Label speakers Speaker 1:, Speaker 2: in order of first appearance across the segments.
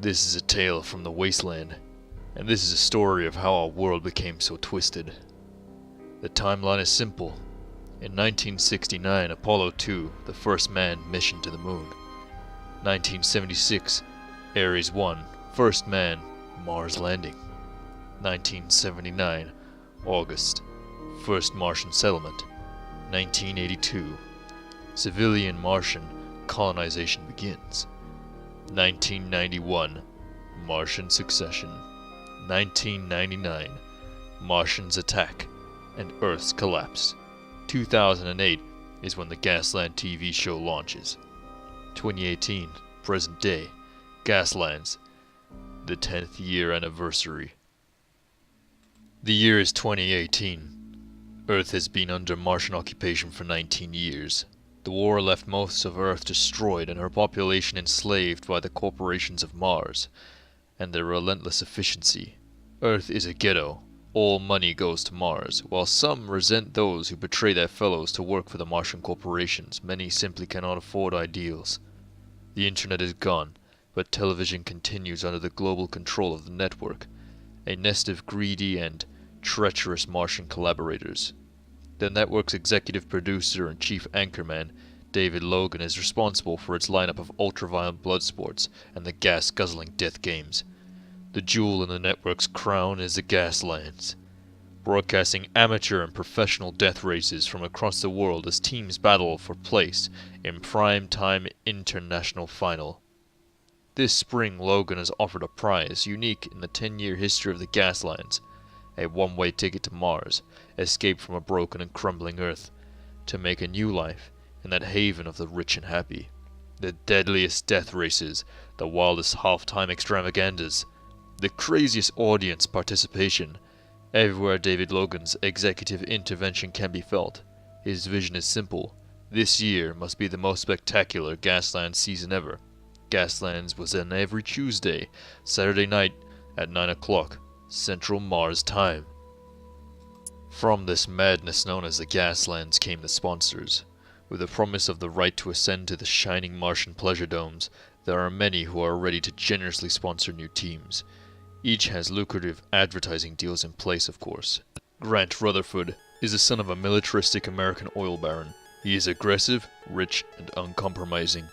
Speaker 1: This is a tale from the wasteland, and this is a story of how our world became so twisted. The timeline is simple. In 1969, Apollo 2, the first manned mission to the moon. 1976, Ares 1, first man, Mars landing. 1979, August, first Martian settlement. 1982, civilian Martian colonization begins. 1991, Martian succession. 1999, Martians attack and Earth's collapse. 2008 is when the Gasland TV show launches. 2018, present day, Gaslands, the 10th year anniversary. The year is 2018. Earth has been under Martian occupation for 19 years. The war left most of Earth destroyed and her population enslaved by the corporations of Mars and their relentless efficiency. Earth is a ghetto. All money goes to Mars. While some resent those who betray their fellows to work for the Martian corporations, many simply cannot afford ideals. The internet is gone, but television continues under the global control of the network, a nest of greedy and treacherous Martian collaborators. The network's executive producer and chief anchorman, David Logan, is responsible for its lineup of ultra-violent blood sports and the gas-guzzling death games. The jewel in the network's crown is the Gaslands, broadcasting amateur and professional death races from across the world as teams battle for place in prime-time international final. This spring, Logan has offered a prize unique in the 10-year history of the Gaslands, a one-way ticket to Mars, escape from a broken and crumbling Earth, to make a new life in that haven of the rich and happy. The deadliest death races, the wildest half-time extravaganzas, the craziest audience participation. Everywhere David Logan's executive intervention can be felt. His vision is simple. This year must be the most spectacular Gaslands season ever. Gaslands was on every Tuesday, Saturday night at 9 o'clock, Central Mars time. From this madness known as the Gaslands came the sponsors. With the promise of the right to ascend to the shining Martian pleasure domes, there are many who are ready to generously sponsor new teams. Each has lucrative advertising deals in place, of course. Grant Rutherford is the son of a militaristic American oil baron. He is aggressive, rich, and uncompromising.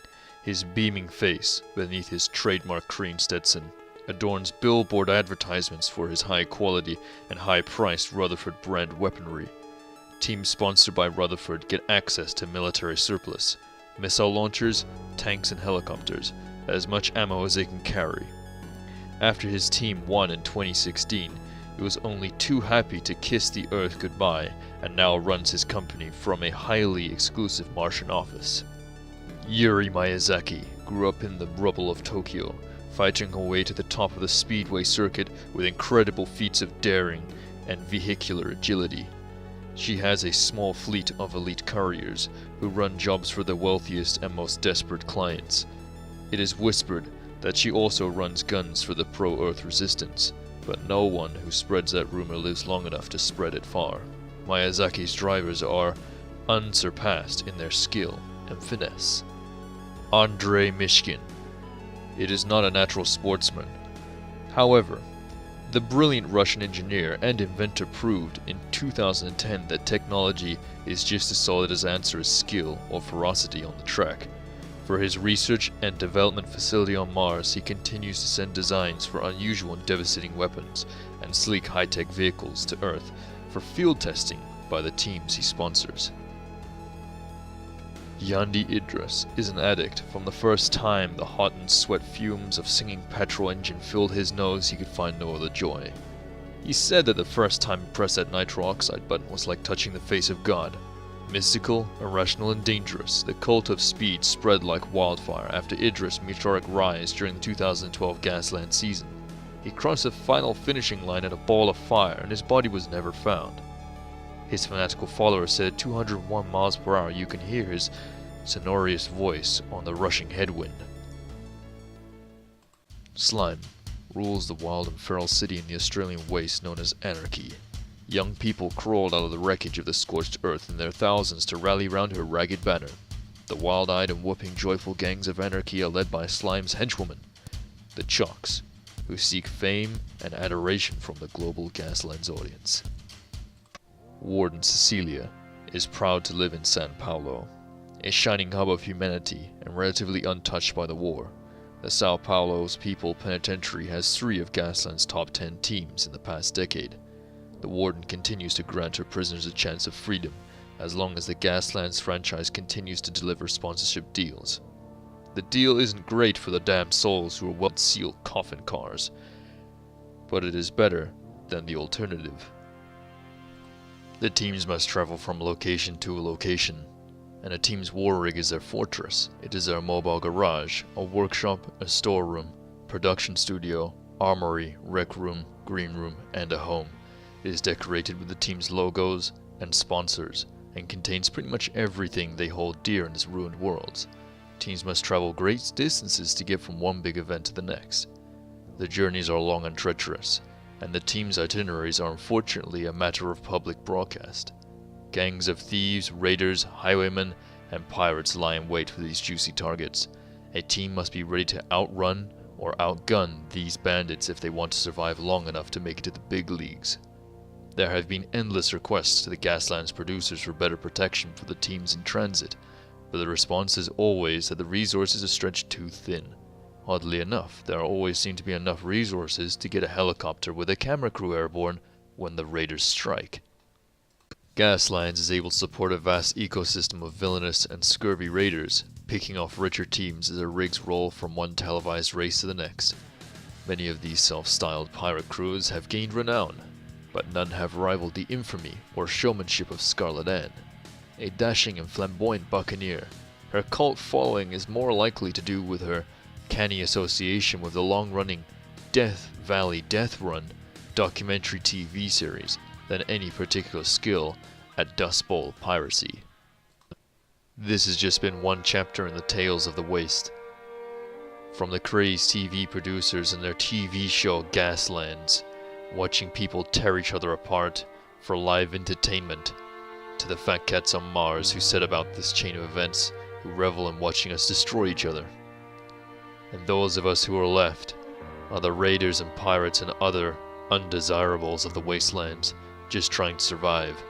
Speaker 1: His beaming face, beneath his trademark green Stetson, adorns billboard advertisements for his high-quality and high-priced Rutherford brand weaponry. Teams sponsored by Rutherford get access to military surplus, missile launchers, tanks and helicopters, as much ammo as they can carry. After his team won in 2016, he was only too happy to kiss the Earth goodbye and now runs his company from a highly exclusive Martian office. Yuri Miyazaki grew up in the rubble of Tokyo, fighting her way to the top of the speedway circuit with incredible feats of daring and vehicular agility. She has a small fleet of elite couriers who run jobs for the wealthiest and most desperate clients. It is whispered that she also runs guns for the pro-Earth resistance, but no one who spreads that rumor lives long enough to spread it far. Miyazaki's drivers are unsurpassed in their skill and finesse. Andrei Mishkin. It is not a natural sportsman. However, the brilliant Russian engineer and inventor proved in 2010 that technology is just as solid as Answer's skill or ferocity on the track. For his research and development facility on Mars, he continues to send designs for unusual and devastating weapons and sleek high-tech vehicles to Earth for field testing by the teams he sponsors. Yandi Idris is an addict. From the first time the hot and sweat fumes of singing petrol engine filled his nose, he could find no other joy. He said that the first time he pressed that nitro oxide button was like touching the face of God. Mystical, irrational, and dangerous, the cult of speed spread like wildfire after Idris' meteoric rise during the 2012 Gasland season. He crossed the final finishing line in a ball of fire, and his body was never found. His fanatical followers said at 201 miles per hour you can hear his sonorous voice on the rushing headwind. Slime rules the wild and feral city in the Australian waste known as Anarchy. Young people crawled out of the wreckage of the scorched earth in their thousands to rally round her ragged banner. The wild-eyed and whooping joyful gangs of Anarchy are led by Slime's henchwoman, the Chalks, who seek fame and adoration from the global Gaslands audience. Warden Cecilia is proud to live in San Paulo, a shining hub of humanity and relatively untouched by the war. The Sao Paulo's People Penitentiary has 3 of Gasland's top 10 teams in the past decade. The Warden continues to grant her prisoners a chance of freedom as long as the Gaslands franchise continues to deliver sponsorship deals. The deal isn't great for the damned souls who are well-sealed coffin cars, but it is better than the alternative. The teams must travel from location to location, and a team's war rig is their fortress. It is their mobile garage, a workshop, a storeroom, production studio, armory, rec room, green room, and a home. It is decorated with the team's logos and sponsors, and contains pretty much everything they hold dear in this ruined world. Teams must travel great distances to get from one big event to the next. The journeys are long and treacherous, and the team's itineraries are unfortunately a matter of public broadcast. Gangs of thieves, raiders, highwaymen, and pirates lie in wait for these juicy targets. A team must be ready to outrun or outgun these bandits if they want to survive long enough to make it to the big leagues. There have been endless requests to the Gaslands producers for better protection for the teams in transit, but the response is always that the resources are stretched too thin. Oddly enough, there always seem to be enough resources to get a helicopter with a camera crew airborne when the raiders strike. Gaslands is able to support a vast ecosystem of villainous and scurvy raiders, picking off richer teams as their rigs roll from one televised race to the next. Many of these self-styled pirate crews have gained renown, but none have rivaled the infamy or showmanship of Scarlet Ann, a dashing and flamboyant buccaneer. Her cult following is more likely to do with her canny association with the long-running Death Valley Death Run documentary TV series than any particular skill at Dust Bowl piracy. This has just been one chapter in the tales of the Waste. From the crazed TV producers and their TV show Gaslands, watching people tear each other apart for live entertainment, to the fat cats on Mars who set about this chain of events, who revel in watching us destroy each other. And those of us who are left are the raiders and pirates and other undesirables of the wastelands, just trying to survive.